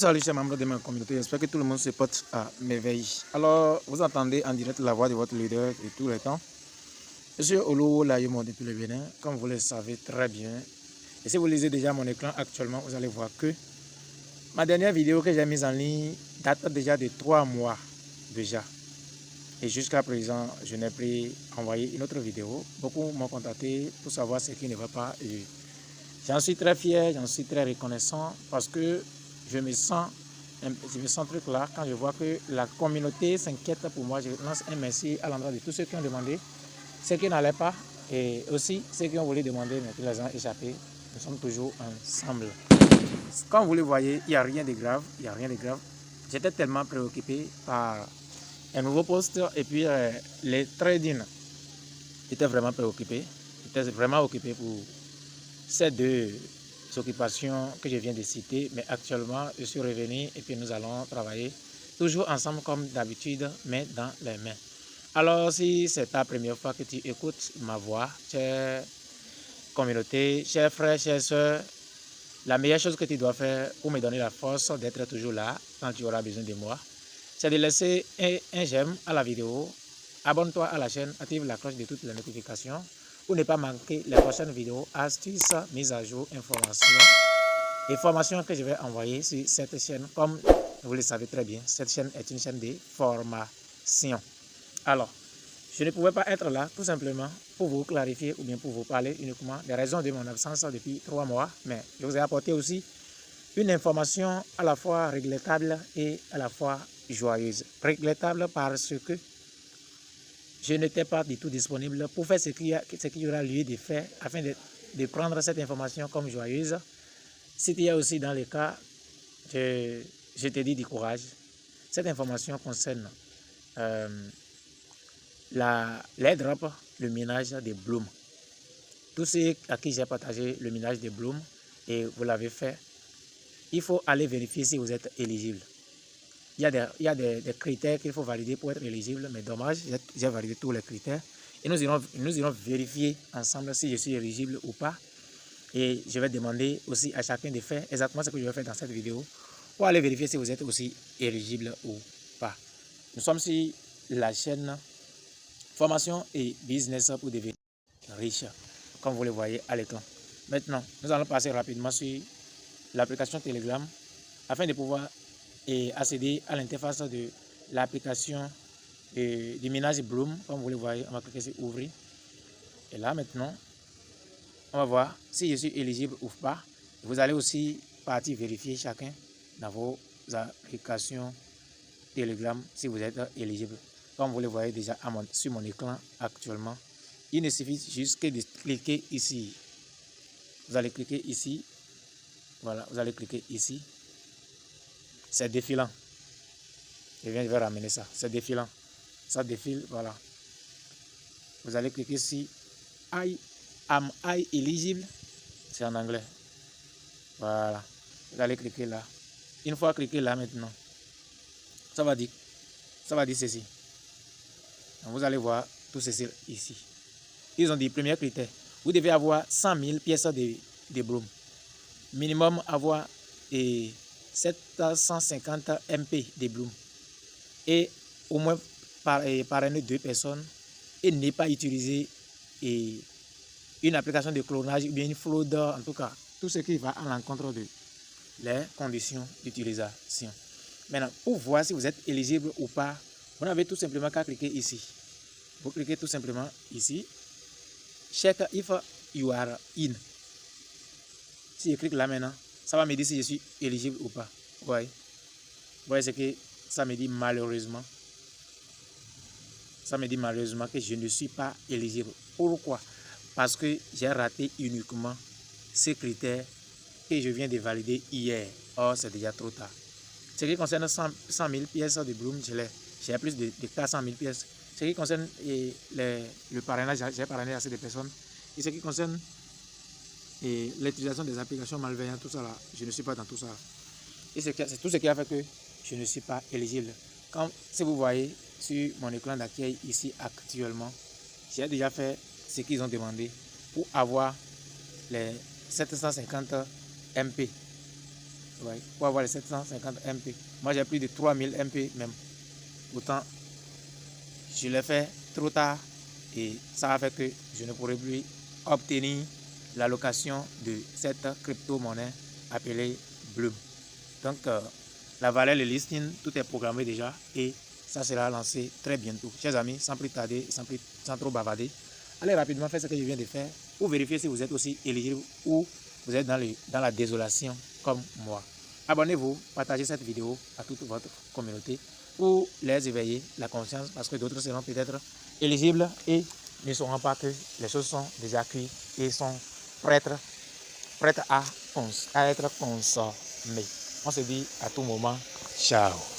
Salut chers membres de ma communauté, j'espère que tout le monde se porte à merveille. Alors, vous entendez en direct la voix de votre leader de tous les temps. Je suis Olo Layomo depuis le Bénin, comme vous le savez très bien. Et si vous lisez déjà mon écran actuellement, vous allez voir que ma dernière vidéo que j'ai mise en ligne date déjà de 3 mois déjà. Et jusqu'à présent, je n'ai plus envoyé une autre vidéo. Beaucoup m'ont contacté pour savoir ce qui ne va pas. Et j'en suis très fier, j'en suis très reconnaissant parce que je me sens truc là quand je vois que la communauté s'inquiète pour moi. Je lance un merci à l'endroit de tous ceux qui ont demandé, ceux qui n'allaient pas et aussi ceux qui ont voulu demander mais qui les ont échappés. Nous sommes toujours ensemble. Comme vous le voyez, il n'y a rien de grave, il n'y a rien de grave. J'étais tellement préoccupé par un nouveau poste et puis les trading. J'étais vraiment préoccupé, j'étais vraiment occupé pour ces deux occupations que je viens de citer, mais actuellement je suis revenu et puis nous allons travailler toujours ensemble comme d'habitude, main dans les mains. Alors si c'est ta première fois que tu écoutes ma voix, chère communauté, chers frères, chères soeurs, la meilleure chose que tu dois faire pour me donner la force d'être toujours là quand tu auras besoin de moi, c'est de laisser un j'aime à la vidéo, abonne-toi à la chaîne, active la cloche de toutes les notifications pour ne pas manquer les prochaines vidéos, astuces, mises à jour, informations et formations que je vais envoyer sur cette chaîne. Comme vous le savez très bien, cette chaîne est une chaîne de formation. Alors, je ne pouvais pas être là tout simplement pour vous clarifier ou bien pour vous parler uniquement des raisons de mon absence depuis 3 mois, mais je vous ai apporté aussi une information à la fois regrettable et à la fois joyeuse. Regrettable parce que je n'étais pas du tout disponible pour faire ce qu'il y aura lieu de faire afin de prendre cette information comme joyeuse. S'il y a aussi dans le cas, je te dis du courage. Cette information concerne l'airdrop, le minage des Bloom. Tous ceux à qui j'ai partagé le minage des Bloom et vous l'avez fait, il faut aller vérifier si vous êtes éligible. Il y a des critères qu'il faut valider pour être éligible, mais dommage, j'ai validé tous les critères. Et nous irons vérifier ensemble si je suis éligible ou pas. Et je vais demander aussi à chacun de faire exactement ce que je vais faire dans cette vidéo pour aller vérifier si vous êtes aussi éligible ou pas. Nous sommes sur la chaîne Formation et Business pour devenir riche, comme vous le voyez à l'écran. Maintenant, nous allons passer rapidement sur l'application Telegram afin de pouvoir accéder à l'interface de l'application du minage Bloom. Comme vous le voyez, on va cliquer sur ouvrir. Et là maintenant, on va voir si je suis éligible ou pas. Vous allez aussi partir vérifier chacun dans vos applications Telegram si vous êtes éligible. Comme vous le voyez déjà sur mon écran actuellement, il ne suffit juste que de cliquer ici. Vous allez cliquer ici. Voilà, vous allez cliquer ici. C'est défilant. Je vais ramener ça. C'est défilant. Ça défile, voilà. Vous allez cliquer ici. Am I eligible? C'est en anglais. Voilà. Vous allez cliquer là. Une fois cliqué là maintenant, ça va dire ceci. Donc vous allez voir tout ceci ici. Ils ont dit premier critère. Vous devez avoir 100 000 pièces de Bloom. Minimum avoir 750 MP de Bloom. Et au moins parrainer 2 personnes et ne pas utiliser une application de clonage ou bien une fraude, en tout cas, tout ce qui va à l'encontre de les conditions d'utilisation. Maintenant, pour voir si vous êtes éligible ou pas, vous n'avez tout simplement qu'à cliquer ici. Vous cliquez tout simplement ici. Check if you are in. Si je clique là maintenant, ça va me dire si je suis éligible ou pas. Vous voyez ce que ça me dit malheureusement. Ça me dit malheureusement que je ne suis pas éligible. Pourquoi? Parce que j'ai raté uniquement ces critères que je viens de valider hier. Or, c'est déjà trop tard. Ce qui concerne 100 000 pièces de Bloom, j'ai plus de 400 000 pièces. Ce qui concerne le parrainage, j'ai parrainé assez de personnes. Et ce qui concerne l'utilisation des applications malveillantes, tout ça là, je ne suis pas dans tout ça. Et c'est tout ce qui a fait que je ne suis pas éligible. Si vous voyez sur mon écran d'accueil ici actuellement, j'ai déjà fait ce qu'ils ont demandé pour avoir les 750 MP. Ouais, pour avoir les 750 MP. Moi, j'ai plus de 3000 MP même. Pourtant, je l'ai fait trop tard et ça a fait que je ne pourrai plus obtenir l'allocation de cette crypto-monnaie appelée Bloom. Donc, la valeur, le listing, tout est programmé déjà et ça sera lancé très bientôt. Chers amis, sans plus tarder, sans trop bavarder, allez rapidement faire ce que je viens de faire pour vérifier si vous êtes aussi éligible ou vous êtes dans la désolation comme moi. Abonnez-vous, partagez cette vidéo à toute votre communauté pour les éveiller la conscience parce que d'autres seront peut-être éligibles et ne sauront pas que les choses sont déjà cuites et sont prêtes à être consommées. On se dit à tout moment, ciao.